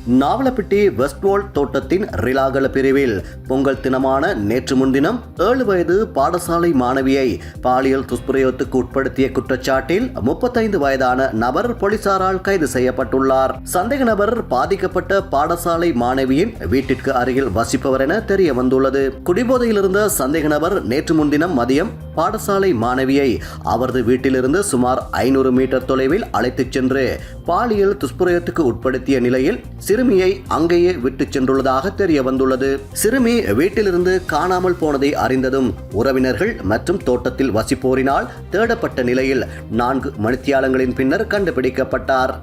நாவலப்பிட்டி வெஸ்ட்வோல்ட் தோட்டத்தின் ரிலாகல பிரிவில் பொங்கல் தினமான நேற்று முன்தினம் 7 வயது பாடசாலை மாணவியை பாலியல் துஷ்பிரயோகத்துக்கு உட்படுத்திய குற்றச்சாட்டில் 35 வயதான நபர் போலீசாரால் கைது செய்யப்பட்டுள்ளார். சந்தேக நபர் பாதிக்கப்பட்ட பாடசாலை மாணவியின் வீட்டிற்கு அருகில் வசிப்பவர் என தெரிய வந்துள்ளது. குடிபோதையில் இருந்த சந்தேக நபர் நேற்று முன்தினம் மதியம் பாடசாலை மாணவியை அவரது வீட்டிலிருந்து சுமார் 500 மீட்டர் தொலைவில் அழைத்துச் சென்று பாலியல் துஷ்பிரயோகத்துக்கு உட்படுத்திய நிலையில் சிறுமியை அங்கேயே விட்டு சென்றுள்ளதாக தெரிய வந்துள்ளது. சிறுமி வீட்டிலிருந்து காணாமல் போனதை அறிந்ததும் உறவினர்கள் மற்றும் தோட்டத்தில் வசிப்போரினால் தேடப்பட்ட நிலையில் 4 மணித்தியாலங்களின் பின்னர் கண்டுபிடிக்கப்பட்டார்.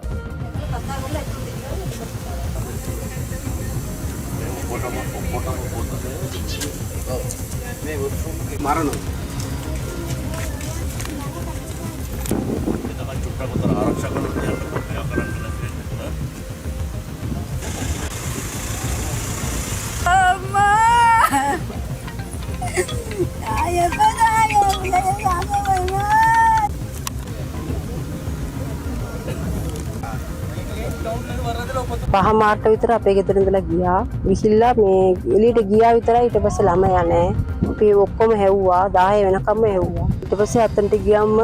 පහමාර්ට විතර අපේ ගෙදර ඉඳලා ගියා. ගිහිල්ලා මේ එළියට ගියා විතරයි. ඊට පස්සේ ළමයා නැහැ. අපි ඔක්කොම හැව්වා. 10 වෙනකම්ම හැව්වා. ඊට පස්සේ අතනට ගියාම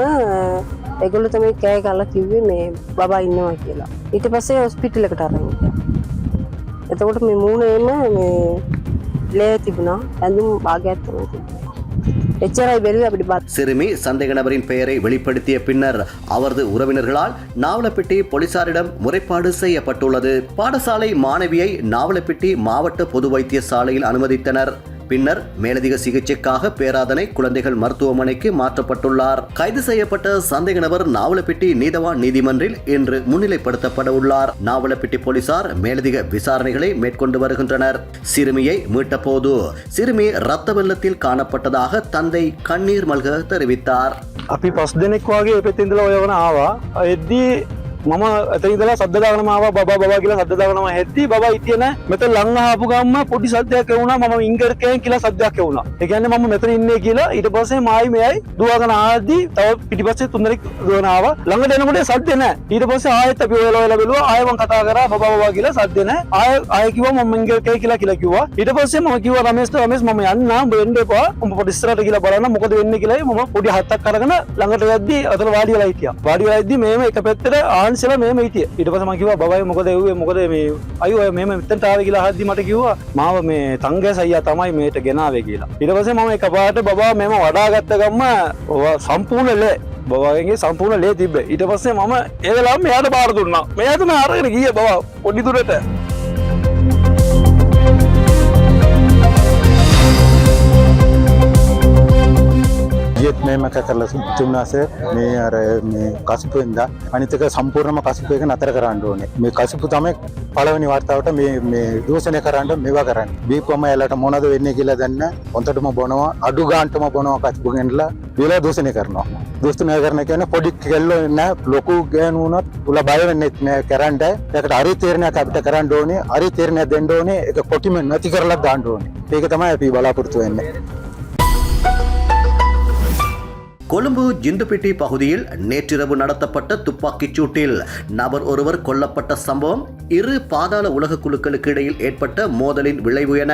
ඒගොල්ලෝ තමයි කෑ ගහලා කිව්වේ මේ බබා ඉන්නවා කියලා. ඊට පස්සේ හොස්පිටල් එකට අරන් ගියා. එතකොට මේ මූණේම මේ ලේ තිබුණා. ඇඳුම් භාගයක් තමයි තිබුණේ. சிறுமி சந்தேக நபரின் பெயரை வெளிப்படுத்திய பின்னர் அவரது உறவினர்களால் நாவலப்பிட்டி போலீசாரிடம் முறைப்பாடு செய்யப்பட்டுள்ளது. பாடசாலை மாணவியை நாவலப்பிட்டி மாவட்ட பொது வைத்தியசாலையில் அனுமதித்தனர். பின்னர் மேலதிக சிகிச்சைக்காக பேராதனை குழந்தைகள் மருத்துவமனைக்கு மாற்றப்பட்டுள்ளார். கைது செய்யப்பட்ட சந்தேக நபர் நாவலப்பிட்டி நீதவான் நீதிமன்றில் இன்று முன்னிலைப்படுத்தப்பட உள்ளார். நாவலப்பிட்டி போலீசார் மேலதிக விசாரணைகளை மேற்கொண்டு வருகின்றனர். சிறுமியை மீட்ட போது சிறுமி ரத்த வெள்ளத்தில் காணப்பட்டதாக தந்தை கண்ணீர் மல்க தெரிவித்தார். අපි 5 දෙනෙක් වගේ එපෙත් ඉඳලා ඔයවන ආවා. එද්දී මම එතන ඉඳලා සද්ද දාගෙනම ආවා බබා කියලා සද්ද දාගෙනම හෙද්දී බබා හිටියේ නැහැ. මෙතන ලං ආපු ගම්ම පොඩි සද්දයක් ඇහුණා. මම ඉංගර්කයෙන් කියලා සද්දයක් ඇහුණා. ඒ කියන්නේ මම මෙතන ඉන්නේ කියලා ඊට පස්සේ මායි මෙයයි දුවගෙන ආද්දී තව පිටිපස්සේ 3 දෙනෙක් දුවන ආවා. ළඟට එනකොට සද්ද නැහැ. ඊට පස්සේ ආයෙත් අපි ඔයලා බැලුවා. ආයෙ මම කතා කරා බබා කියලා සද්ද නැහැ. ආයෙ කිව්වා මම ඉංගර්කය කියලා කිව්වා. ඊට පස්සේ මම කිව්වා රමේෂ් මම යන්න උඹ වෙන්න එපා. උඹ පොඩි ඉස්සරහට ගිහලා බලන්න මොකද වෙන්නේ කියලා. මම පොඩි හත්තක් අරගෙන ළඟට යද්දී අතන වාඩි වෙලා හිටියා. වාඩි වෙලා ඉද්දී මේම එක පැත්තට ආන්සිලා මේම හිටියේ. ඊට පස්සේ මම කිව්වා බබායි මොකද එව්වේ මොකද මේ අයියෝ මේම මෙතනට ආවේ කියලා අහද්දි මට කිව්වා මාව මේ තංගස් අයියා තමයි මේට ගෙනාවේ කියලා. ඊට පස්සේ මම එකපාරට බබා මේම වඩා ගත්ත ගම්ම සම්පූර්ණ ලේ බබාගේ සම්පූර්ණ ලේ තිබ්බේ. ඊට පස්සේ මම ඒ වෙලාවෙම මෙයාට බාර දුන්නා. මෙයා තමයි අරගෙන ගියේ බබා පොඩි දුරට. ඊයේත් මේම කරලා තුන්නාසේ මේ අර මේ කසුපු වෙනදා අනිතක සම්පූර්ණම කසුපු එක නතර කරන්න ඕනේ. මේ කසුපු තමයි පළවෙනි වார்த்தාවට මේ දූෂණය කරන්න මේවා කරන්නේ. බීපුවම එයාලට මොනවද වෙන්නේ කියලා දන්න හොන්ටටම බොනවා අඩු ගාන්ටම බොනවා කසුපු ගෙනලා දීලා දූෂණය කරනවා. දූෂණය කරන කියන්නේ පොඩි කෙල්ලෝ නෑ ලොකු ගෑනු වුණත් උලා බය වෙන්නේ නෑ කරන්න. ඒකට හරි තීරණයක් අපිට කරන්න ඕනේ. හරි තීරණයක් දෙන්න ඕනේ. ඒක කොටිම නැති කරලා දාන්න ඕනේ. ඒක තමයි අපි බලාපොරොත්තු වෙන්නේ. கொழும்பு ஜிந்துப்பிட்டி பகுதியில் நேற்றிரவு நடத்தப்பட்ட துப்பாக்கிச் சூட்டில் நபர் ஒருவர் கொல்லப்பட்ட சம்பவம் 2 பாதாள உலக குழுக்களுக்கு இடையில் ஏற்பட்ட மோதலின் விளைவு என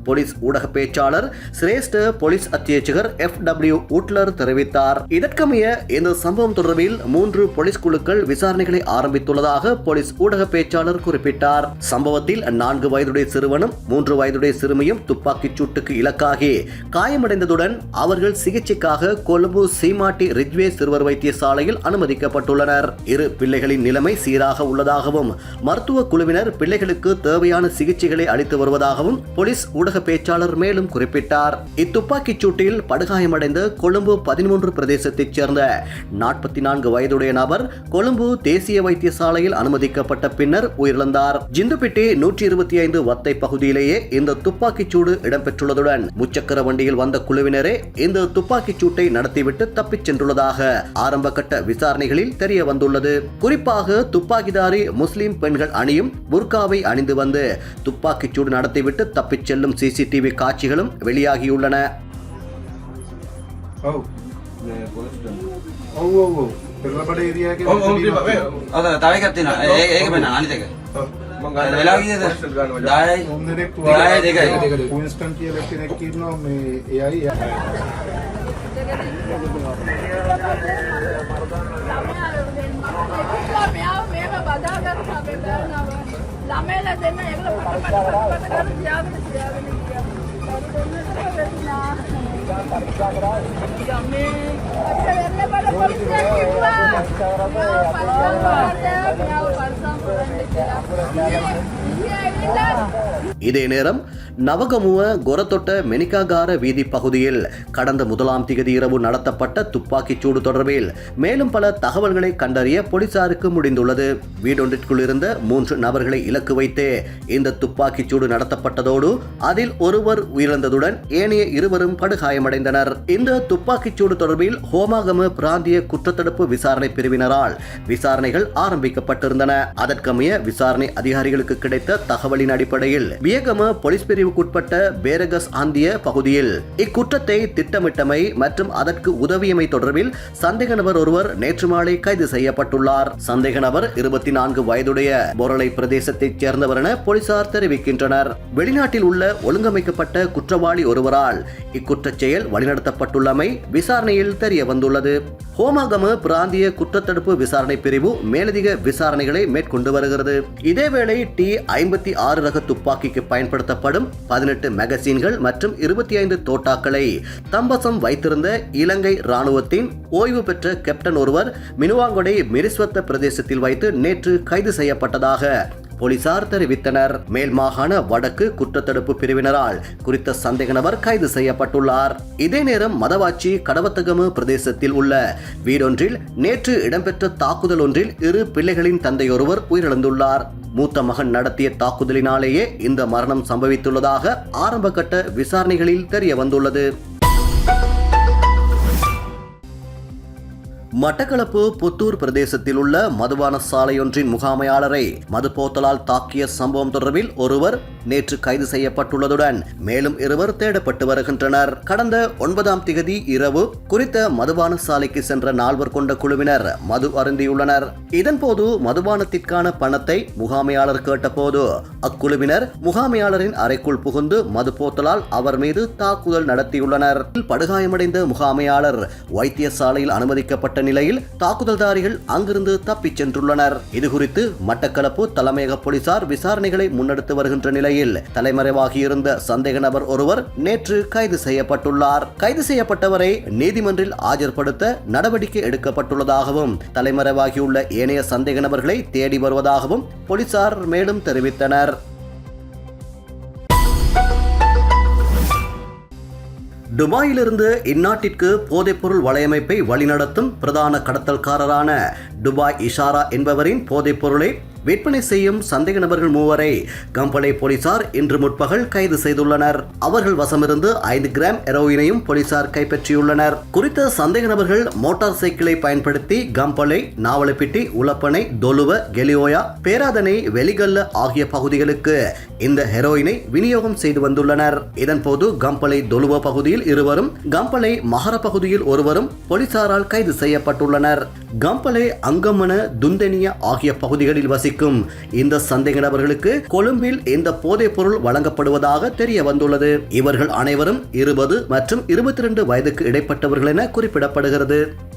போலீஸ் ஊடக பேச்சாளர் சிரேஷ்ட போலீஸ் அத்தியட்சகர் FW உட்லர் தெரிவித்தார். இதற்கமைய இந்த சம்பவம் தொடர்பில் 3 போலீஸ் குழுக்கள் விசாரணைகளை ஆரம்பித்துள்ளதாக போலீஸ் ஊடக பேச்சாளர் குறிப்பிட்டார். சம்பவத்தில் 4 வயதுடைய சிறுவனும் 3 வயதுடைய சிறுமியும் துப்பாக்கிச் சூட்டுக்கு இலக்காகி காயமடைந்ததுடன் அவர்கள் சிகிச்சைக்காக கொழும்பு சீமாட்டி ரிஜ்வே சிறுவர் வைத்தியசாலையில் அனுமதிக்கப்பட்டுள்ளனர். 2 பிள்ளைகளின் நிலைமை சீராக உள்ளதாகவும் மருத்துவ குழுவினர் பிள்ளைகளுக்கு தேவையான சிகிச்சைகளை அளித்து வருவதாகவும் போலீஸ் ஊடக பேச்சாளர் மேலும் குறிப்பிட்டார். இத்துப்பாக்கிச் சூட்டில் படுகாயமடைந்த கொழும்பு 13 பிரதேசத்தைச் சேர்ந்த 44 வயதுடைய நபர் கொழும்பு தேசிய வைத்தியசாலையில் அனுமதிக்கப்பட்ட பின்னர் உயிரிழந்தார். ஜிந்துப்பிட்டி 125 வத்தை பகுதியிலேயே இந்த துப்பாக்கிச் சூடு இடம்பெற்றுள்ளதுடன் முச்சக்கர வண்டியில் வந்த குழுவினரே இந்த துப்பாக்கிச் சூட்டை நடத்திவிட்டு தப்பிச் சென்றுள்ளதாக ஆரம்ப கட்ட விசாரணைகளில் தெரிய வந்துள்ளது. குறிப்பாக துப்பாக்கிதாரி முஸ்லிம் பெண்கள் அணியும் புர்காவை அணிந்து வந்து துப்பாக்கிச் சூடு நடத்திவிட்டு தப்பிச் செல்லும் CCTV காட்சிகளும் வெளியாகியுள்ளன. වෙලා ගියද 10යි 2යි වින්ස්ටන් කියලා කෙනෙක් ඉන්නවා මේ එයයි ළමයිලා දෙන්න ඒගොල්ලෝ පට කරලා තියාගෙන ගියා. යම්මේ අතේ බඩ පොලිසිය කිව්වා. இதே நேரம் நவகமுவ கொரத்தொட்ட மெனிகாகார வீதி பகுதியில் கடந்த 1ஆம் திகதி இரவு நடத்தப்பட்ட துப்பாக்கிச்சூடு தொடர்பில் மேலும் பல தகவல்களை கண்டறிய போலீசாருக்கு முடிந்துள்ளது. வீடொன்றிற்குள் இருந்த 3 நபர்களை இலக்கு வைத்து இந்த துப்பாக்கிச்சூடு நடத்தப்பட்டதோடு அதில் ஒருவர் உயிரிழந்ததுடன் ஏனைய 2 படுகாயமடைந்தனர். இந்த துப்பாக்கிச்சூடு தொடர்பில் ஹோமாகம பிராந்திய குற்றத்தடுப்பு விசாரணை பிரிவினரால் விசாரணைகள் ஆரம்பிக்கப்பட்டிருந்தன. அதற்கமைய விசாரணை அதிகாரிகளுக்கு கிடைத்த தகவலின் அடிப்படையில் வியகம போலீஸ் பிரிவுக்குட்பட்ட பேரகஸ் ஆந்திய பகுதியில் இக்குற்றத்தை திட்டமிட்டமை மற்றும் அதற்கு உதவியமை தொடர்பில் சந்தேக நபர் ஒருவர் நேற்று மாலை கைது செய்யப்பட்டுள்ளார். சந்தேக நபர் 24 வயதுடைய பொரளை பிரதேசத்தைச் சேர்ந்தவர் என போலீசார் தெரிவிக்கின்றனர். வெளிநாட்டில் உள்ள ஒழுங்கமைக்கப்பட்ட குற்றவாளி ஒருவரால் இக்குற்றச் செயல் வழிநடத்தப்பட்டுள்ளமை விசாரணையில் தெரிய வந்துள்ளது. ஹோமாகம பிராந்திய குற்றத்தடுப்பு விசாரணை பிரிவு மேலதிக விசாரணைகளை மேற்கொண்டு வருகிறது. இதேவேளை T-56 ரக துப்பாக்கிக்கு பயன்படுத்தப்படும் 18 மேகசின்கள் மற்றும் 25 தோட்டாக்களை தம்பசம் வைத்திருந்த இலங்கை ராணுவத்தின் ஓய்வு பெற்ற கேப்டன் ஒருவர் மினுவாங்கொடை மிரிஸ்வத்த பிரதேசத்தில் வைத்து நேற்று கைது செய்யப்பட்டதாக போலீசார் தெரிவித்தனர். மேல் மாகாண வடக்கு குற்றத்தடுப்பு பிரிவினரால் குறித்த சந்தேக நபர் கைது செய்யப்பட்டுள்ளார். இதே நேரம் மதவாச்சி கடவத்தகம பிரதேசத்தில் உள்ள வீடொன்றில் நேற்று இடம்பெற்ற தாக்குதல் ஒன்றில் 2 பிள்ளைகளின் தந்தையொருவர் உயிரிழந்துள்ளார். மூத்த மகன் நடத்திய தாக்குதலினாலேயே இந்த மரணம் சம்பவித்துள்ளதாக ஆரம்பகட்ட விசாரணைகளில் தெரிய வந்துள்ளது. மட்டக்களப்பு புத்தூர் பிரதேசத்தில் உள்ள மதுபான சாலையொன்றின் முகாமையாளரை மது போத்தலால் தாக்கிய சம்பவம் தொடர்பில் ஒருவர் நேற்று கைது செய்யப்பட்டுள்ளதுடன் மேலும் 2 தேடப்பட்டு வருகின்றனர். கடந்த 9ஆம் திகதி இரவு குறித்த மதுபான சாலைக்கு சென்ற 4 கொண்ட குழுவினர் மது அருந்தியுள்ளனர். இதன்போது மதுபானத்திற்கான பணத்தை முகாமையாளர் கேட்டபோது அக்குழுவினர் முகாமையாளரின் அறைக்குள் புகுந்து மது போத்தலால் அவர் மீது தாக்குதல் நடத்தியுள்ளனர். படுகாயமடைந்த முகாமையாளர் வைத்தியசாலையில் அனுமதிக்கப்பட்ட நிலையில் தாக்குதல்தாரிகள் அங்கிருந்து தப்பிச் சென்றுள்ளனர். இதுகுறித்து மட்டக்களப்பு தலைமையக போலீசார் விசாரணைகளை முன்னெடுத்து வருகின்ற நிலையில் தலைமறைவாகியிருந்த சந்தேக நபர் ஒருவர் நேற்று கைது செய்யப்பட்டுள்ளார். கைது செய்யப்பட்டவரை நீதிமன்றில் ஆஜர்படுத்த நடவடிக்கை எடுக்கப்பட்டுள்ளதாகவும் தலைமறைவாகியுள்ள ஏனைய சந்தேக நபர்களை தேடி வருவதாகவும் போலீசார் மேலும் தெரிவித்தனர். துபாயிலிருந்து இந்நாட்டிற்கு போதைப்பொருள் வலையமைப்பை வழிநடத்தும் பிரதான கடத்தல்காரரான துபாய் இஷாரா என்பவரின் போதைப்பொருளை விற்பனை செய்யும் சந்தேக நபர்கள் 3 கம்பளை போலீசார் இன்று முற்பகல் கைது செய்துள்ளனர். அவர்கள் வசமிருந்து 5 கிராம் ஹெரோயினையும் போலீசார் கைப்பற்றியுள்ளனர். குறித்த சந்தேக நபர்கள் மோட்டார் சைக்கிளை பயன்படுத்தி கம்பளை, நாவலப்பிட்டி, உலப்பனை, தொலுவ, கெலியோயா, பேராதனை, வெலிகல்ல ஆகிய பகுதிகளுக்கு இந்த ஹெரோயினை விநியோகம் செய்து வந்துள்ளனர். இதன்போது கம்பளை தொலுவ பகுதியில் 2 கம்பளை மகர பகுதியில் 1 போலீசாரால் கைது செய்யப்பட்டுள்ளனர். கம்பளை, அங்கமன, துந்தனியா ஆகிய பகுதிகளில் வசிக்கும் இந்த சந்தேக நபர்களுக்கு கொழும்பில் இந்த போதைப் பொருள் வழங்கப்படுவதாக தெரிய வந்துள்ளது. இவர்கள் அனைவரும் 20 மற்றும் 22 வயதுக்கு இடைப்பட்டவர்கள் என குறிப்பிடப்படுகிறது.